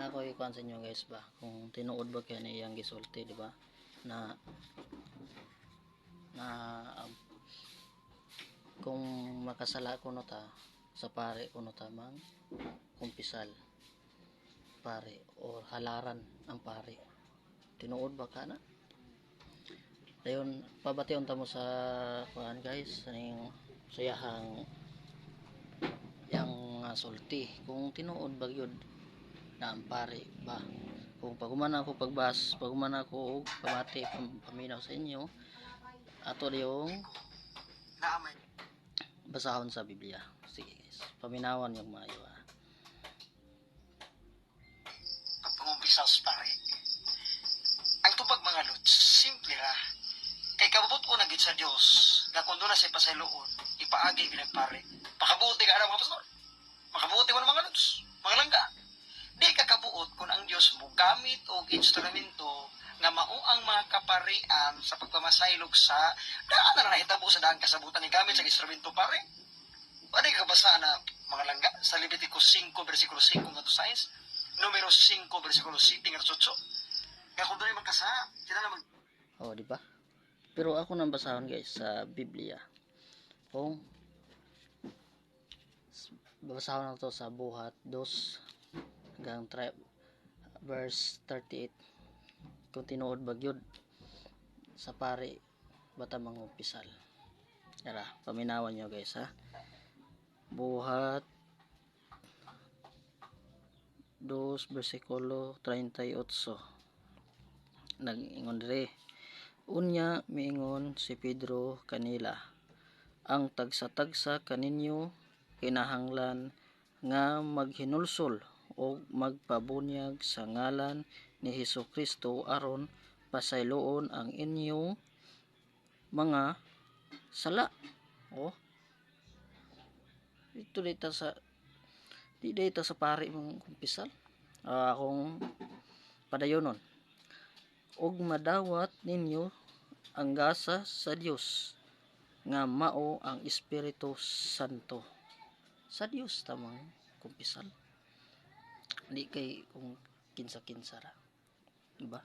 Ako ikuan sa inyo guys ba, kung tinuod ba kaya niyang gisulti, di ba? Na kung makasala ko no ta sa pare ko no ta mang kumpisal pare o halaran ang pare. Tinuod ba ka na? Dayon pabation ta mo sa kuan guys, ning sayahang yang sulti kung tinuod ba gyud na ang pare ba. Kung paguman ako paguman ako og pamati paminaw sa inyo ato yung basahon sa Biblia. Sige guys, paminawan yung maayo Pagpangumpisaw sa pare. Ang tubag mga lods, simple ra. Kay kababot ko nagit sa Dios, nga kung doon na sa ipasayloon, ipaagi pinagpare. Makabuti ka na mga pastor. Makabuti mo na mga lods, mga langga. Di ka kabuot kung ang Dios mo gamit o instrumento nga mao ang mga kaparian sa pagpamasaylog sa daan na nahitabo sa daan kasabutan ni gamit sa instrumento pare. Ano yung kabasa na mga langga sa Leviticus 5 versikulo 5 nga to science, numero 5 versikulo 7 nga to 8. Kaya kung doon ay magkasa, sila na mag... oh, di ba? Pero ako nang basahon guys sa Biblia. Kung basahon na to sa Buhat 2 hanggang verse 38. Kung tinuod ba gyud sa pare bata mangumpisal. Tara, paminawan nyo guys ha. Buhat 2 versikulo 38. Nag-ingon dire. Unya miingon si Pedro kanila, ang tagsa-tagsa kaninyo kinahanglan nga maghinulsol o magpabunyag sa ngalan ni Hesukristo aron pasayloon ang inyong mga sala. Oh, ito dito sa dito sa pari mong kumpisal. Akong padayonon og madawat ninyo ang gasa sa Dios nga mao ang Espiritu Santo. Sa Dios tamang kumpisal. Di kay kung kinsa-kinsa ra. Diba?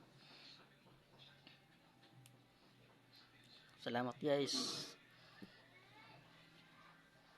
Salamat guys.